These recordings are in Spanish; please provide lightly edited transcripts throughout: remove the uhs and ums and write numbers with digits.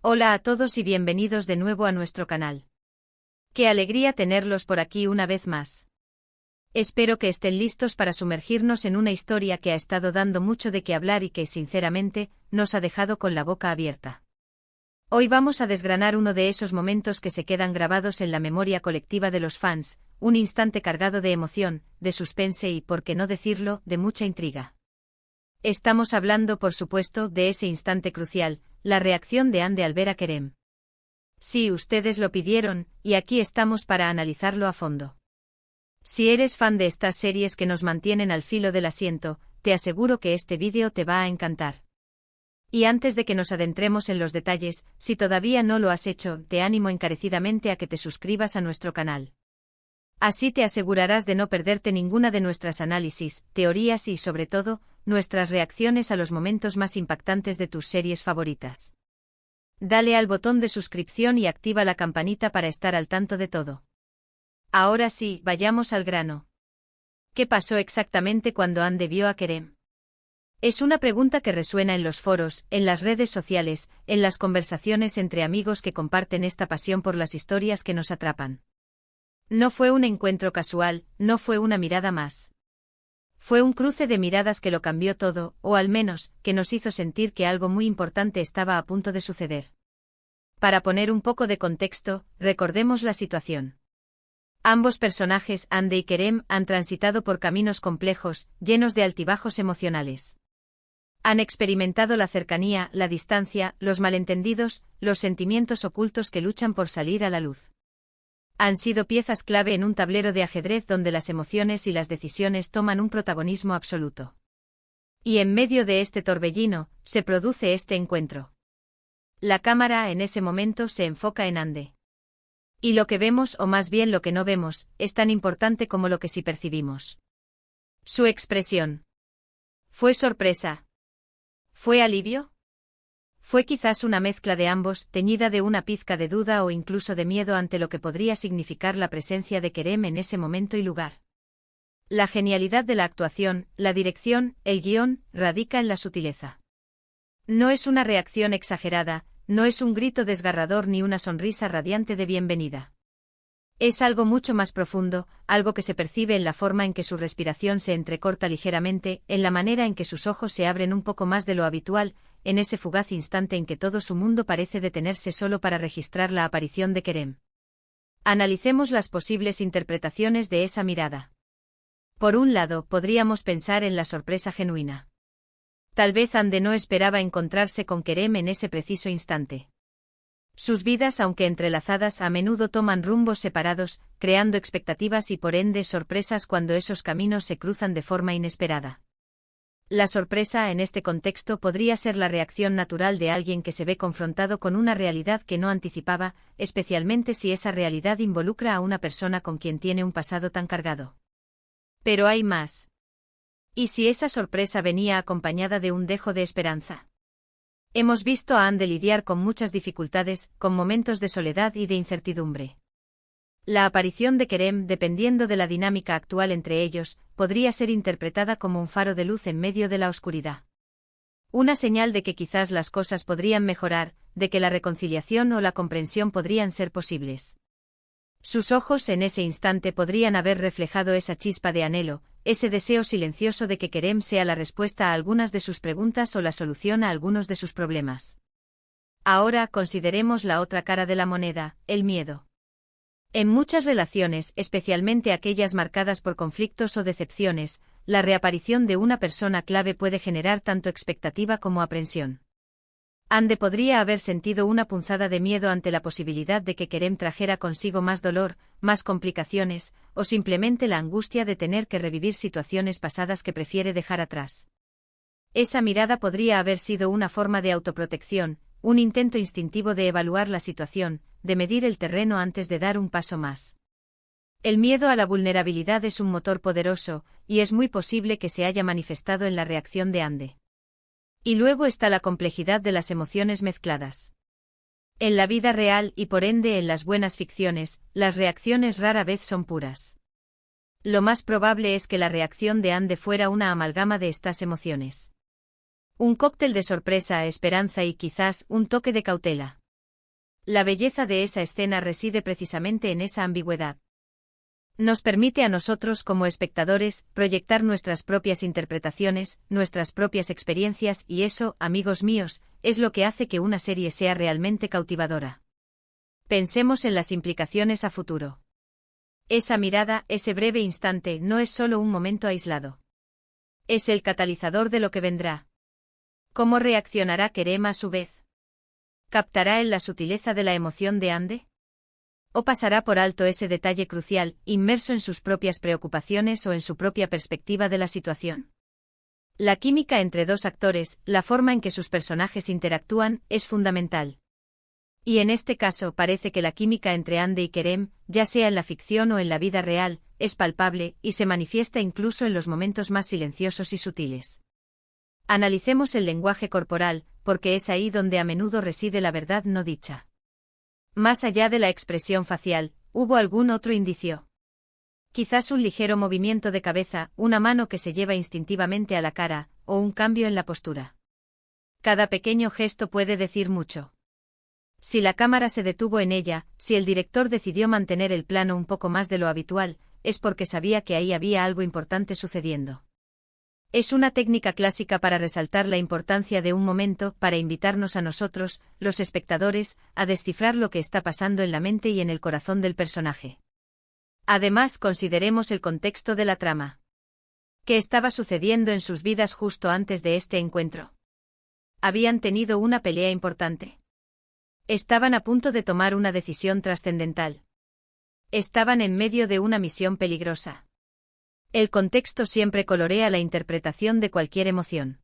Hola a todos y bienvenidos de nuevo a nuestro canal. Qué alegría tenerlos por aquí una vez más. Espero que estén listos para sumergirnos en una historia que ha estado dando mucho de qué hablar y que, sinceramente, nos ha dejado con la boca abierta. Hoy vamos a desgranar uno de esos momentos que se quedan grabados en la memoria colectiva de los fans, un instante cargado de emoción, de suspense y, por qué no decirlo, de mucha intriga. Estamos hablando, por supuesto, de ese instante crucial, la reacción de Ande al ver a Kerem. Sí, ustedes lo pidieron, y aquí estamos para analizarlo a fondo. Si eres fan de estas series que nos mantienen al filo del asiento, te aseguro que este vídeo te va a encantar. Y antes de que nos adentremos en los detalles, si todavía no lo has hecho, te animo encarecidamente a que te suscribas a nuestro canal. Así te asegurarás de no perderte ninguna de nuestras análisis, teorías y, sobre todo, nuestras reacciones a los momentos más impactantes de tus series favoritas. Dale al botón de suscripción y activa la campanita para estar al tanto de todo. Ahora sí, vayamos al grano. ¿Qué pasó exactamente cuando Ande vio a Kerem? Es una pregunta que resuena en los foros, en las redes sociales, en las conversaciones entre amigos que comparten esta pasión por las historias que nos atrapan. No fue un encuentro casual, no fue una mirada más. Fue un cruce de miradas que lo cambió todo, o al menos, que nos hizo sentir que algo muy importante estaba a punto de suceder. Para poner un poco de contexto, recordemos la situación. Ambos personajes, Ande y Kerem, han transitado por caminos complejos, llenos de altibajos emocionales. Han experimentado la cercanía, la distancia, los malentendidos, los sentimientos ocultos que luchan por salir a la luz. Han sido piezas clave en un tablero de ajedrez donde las emociones y las decisiones toman un protagonismo absoluto. Y en medio de este torbellino, se produce este encuentro. La cámara en ese momento se enfoca en Ande. Y lo que vemos, o más bien lo que no vemos, es tan importante como lo que sí percibimos. Su expresión. ¿Fue sorpresa? ¿Fue alivio? Fue quizás una mezcla de ambos, teñida de una pizca de duda o incluso de miedo ante lo que podría significar la presencia de Kerem en ese momento y lugar. La genialidad de la actuación, la dirección, el guión, radica en la sutileza. No es una reacción exagerada, no es un grito desgarrador ni una sonrisa radiante de bienvenida. Es algo mucho más profundo, algo que se percibe en la forma en que su respiración se entrecorta ligeramente, en la manera en que sus ojos se abren un poco más de lo habitual, en ese fugaz instante en que todo su mundo parece detenerse solo para registrar la aparición de Kerem. Analicemos las posibles interpretaciones de esa mirada. Por un lado, podríamos pensar en la sorpresa genuina. Tal vez Ande no esperaba encontrarse con Kerem en ese preciso instante. Sus vidas, aunque entrelazadas, a menudo toman rumbos separados, creando expectativas y por ende sorpresas cuando esos caminos se cruzan de forma inesperada. La sorpresa en este contexto podría ser la reacción natural de alguien que se ve confrontado con una realidad que no anticipaba, especialmente si esa realidad involucra a una persona con quien tiene un pasado tan cargado. Pero hay más. ¿Y si esa sorpresa venía acompañada de un dejo de esperanza? Hemos visto a Ande lidiar con muchas dificultades, con momentos de soledad y de incertidumbre. La aparición de Kerem, dependiendo de la dinámica actual entre ellos, podría ser interpretada como un faro de luz en medio de la oscuridad. Una señal de que quizás las cosas podrían mejorar, de que la reconciliación o la comprensión podrían ser posibles. Sus ojos en ese instante podrían haber reflejado esa chispa de anhelo, ese deseo silencioso de que Kerem sea la respuesta a algunas de sus preguntas o la solución a algunos de sus problemas. Ahora consideremos la otra cara de la moneda, el miedo. En muchas relaciones, especialmente aquellas marcadas por conflictos o decepciones, la reaparición de una persona clave puede generar tanto expectativa como aprensión. Ande podría haber sentido una punzada de miedo ante la posibilidad de que Kerem trajera consigo más dolor, más complicaciones, o simplemente la angustia de tener que revivir situaciones pasadas que prefiere dejar atrás. Esa mirada podría haber sido una forma de autoprotección, un intento instintivo de evaluar la situación, de medir el terreno antes de dar un paso más. El miedo a la vulnerabilidad es un motor poderoso, y es muy posible que se haya manifestado en la reacción de Ande. Y luego está la complejidad de las emociones mezcladas. En la vida real y por ende en las buenas ficciones, las reacciones rara vez son puras. Lo más probable es que la reacción de Ande fuera una amalgama de estas emociones. Un cóctel de sorpresa, esperanza y quizás un toque de cautela. La belleza de esa escena reside precisamente en esa ambigüedad. Nos permite a nosotros como espectadores proyectar nuestras propias interpretaciones, nuestras propias experiencias y eso, amigos míos, es lo que hace que una serie sea realmente cautivadora. Pensemos en las implicaciones a futuro. Esa mirada, ese breve instante, no es solo un momento aislado. Es el catalizador de lo que vendrá. ¿Cómo reaccionará Kerem a su vez? ¿Captará él la sutileza de la emoción de Ande? ¿O pasará por alto ese detalle crucial, inmerso en sus propias preocupaciones o en su propia perspectiva de la situación? La química entre dos actores, la forma en que sus personajes interactúan, es fundamental. Y en este caso parece que la química entre Ande y Kerem, ya sea en la ficción o en la vida real, es palpable y se manifiesta incluso en los momentos más silenciosos y sutiles. Analicemos el lenguaje corporal, porque es ahí donde a menudo reside la verdad no dicha. Más allá de la expresión facial, ¿hubo algún otro indicio? Quizás un ligero movimiento de cabeza, una mano que se lleva instintivamente a la cara, o un cambio en la postura. Cada pequeño gesto puede decir mucho. Si la cámara se detuvo en ella, si el director decidió mantener el plano un poco más de lo habitual, es porque sabía que ahí había algo importante sucediendo. Es una técnica clásica para resaltar la importancia de un momento, para invitarnos a nosotros, los espectadores, a descifrar lo que está pasando en la mente y en el corazón del personaje. Además, consideremos el contexto de la trama. ¿Qué estaba sucediendo en sus vidas justo antes de este encuentro? Habían tenido una pelea importante. Estaban a punto de tomar una decisión trascendental. Estaban en medio de una misión peligrosa. El contexto siempre colorea la interpretación de cualquier emoción.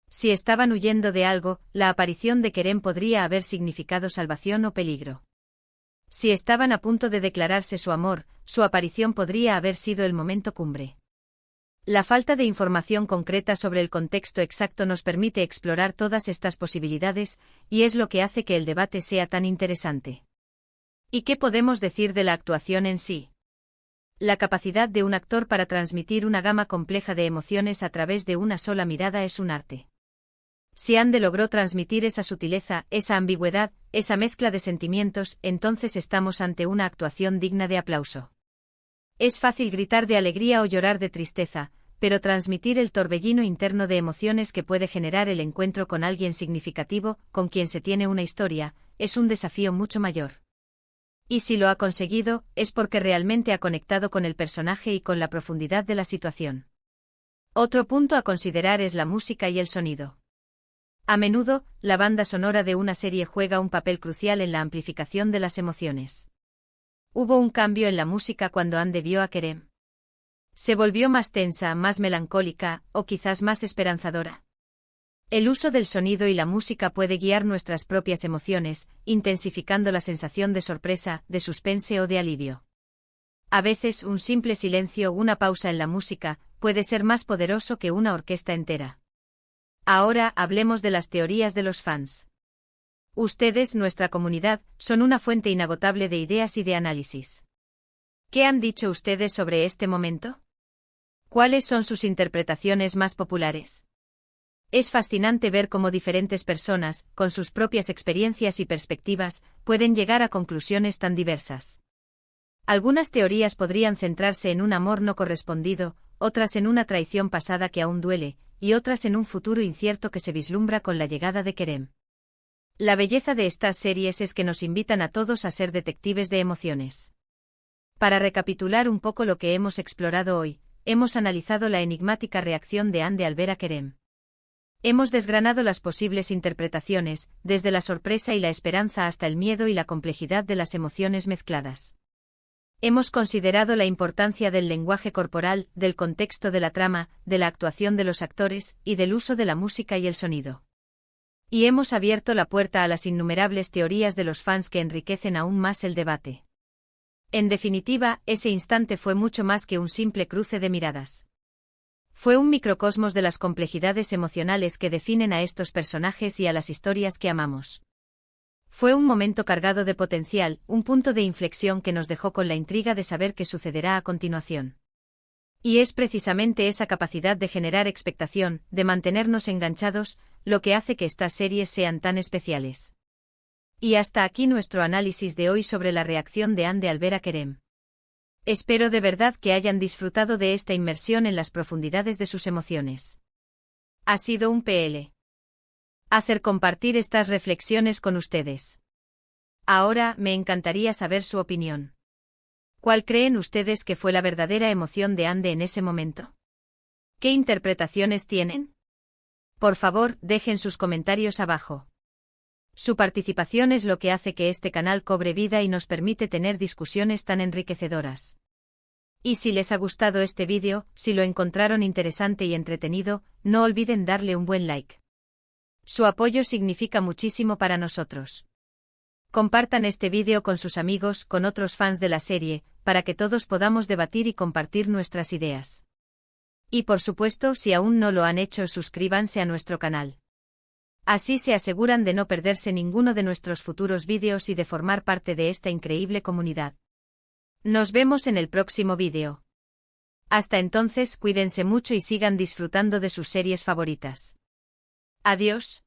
Si estaban huyendo de algo, la aparición de Kerem podría haber significado salvación o peligro. Si estaban a punto de declararse su amor, su aparición podría haber sido el momento cumbre. La falta de información concreta sobre el contexto exacto nos permite explorar todas estas posibilidades, y es lo que hace que el debate sea tan interesante. ¿Y qué podemos decir de la actuación en sí? La capacidad de un actor para transmitir una gama compleja de emociones a través de una sola mirada es un arte. Si Ande logró transmitir esa sutileza, esa ambigüedad, esa mezcla de sentimientos, entonces estamos ante una actuación digna de aplauso. Es fácil gritar de alegría o llorar de tristeza, pero transmitir el torbellino interno de emociones que puede generar el encuentro con alguien significativo, con quien se tiene una historia, es un desafío mucho mayor. Y si lo ha conseguido, es porque realmente ha conectado con el personaje y con la profundidad de la situación. Otro punto a considerar es la música y el sonido. A menudo, la banda sonora de una serie juega un papel crucial en la amplificación de las emociones. Hubo un cambio en la música cuando Ande vio a Kerem. Se volvió más tensa, más melancólica, o quizás más esperanzadora. El uso del sonido y la música puede guiar nuestras propias emociones, intensificando la sensación de sorpresa, de suspense o de alivio. A veces, un simple silencio o una pausa en la música puede ser más poderoso que una orquesta entera. Ahora hablemos de las teorías de los fans. Ustedes, nuestra comunidad, son una fuente inagotable de ideas y de análisis. ¿Qué han dicho ustedes sobre este momento? ¿Cuáles son sus interpretaciones más populares? Es fascinante ver cómo diferentes personas, con sus propias experiencias y perspectivas, pueden llegar a conclusiones tan diversas. Algunas teorías podrían centrarse en un amor no correspondido, otras en una traición pasada que aún duele, y otras en un futuro incierto que se vislumbra con la llegada de Kerem. La belleza de estas series es que nos invitan a todos a ser detectives de emociones. Para recapitular un poco lo que hemos explorado hoy, hemos analizado la enigmática reacción de Ande al ver a Kerem. Hemos desgranado las posibles interpretaciones, desde la sorpresa y la esperanza hasta el miedo y la complejidad de las emociones mezcladas. Hemos considerado la importancia del lenguaje corporal, del contexto de la trama, de la actuación de los actores, y del uso de la música y el sonido. Y hemos abierto la puerta a las innumerables teorías de los fans que enriquecen aún más el debate. En definitiva, ese instante fue mucho más que un simple cruce de miradas. Fue un microcosmos de las complejidades emocionales que definen a estos personajes y a las historias que amamos. Fue un momento cargado de potencial, un punto de inflexión que nos dejó con la intriga de saber qué sucederá a continuación. Y es precisamente esa capacidad de generar expectación, de mantenernos enganchados, lo que hace que estas series sean tan especiales. Y hasta aquí nuestro análisis de hoy sobre la reacción de Hande al ver a Kerem. Espero de verdad que hayan disfrutado de esta inmersión en las profundidades de sus emociones. Ha sido un placer compartir estas reflexiones con ustedes. Ahora, me encantaría saber su opinión. ¿Cuál creen ustedes que fue la verdadera emoción de Hande en ese momento? ¿Qué interpretaciones tienen? Por favor, dejen sus comentarios abajo. Su participación es lo que hace que este canal cobre vida y nos permite tener discusiones tan enriquecedoras. Y si les ha gustado este vídeo, si lo encontraron interesante y entretenido, no olviden darle un buen like. Su apoyo significa muchísimo para nosotros. Compartan este vídeo con sus amigos, con otros fans de la serie, para que todos podamos debatir y compartir nuestras ideas. Y por supuesto, si aún no lo han hecho, suscríbanse a nuestro canal. Así se aseguran de no perderse ninguno de nuestros futuros vídeos y de formar parte de esta increíble comunidad. Nos vemos en el próximo vídeo. Hasta entonces, cuídense mucho y sigan disfrutando de sus series favoritas. Adiós.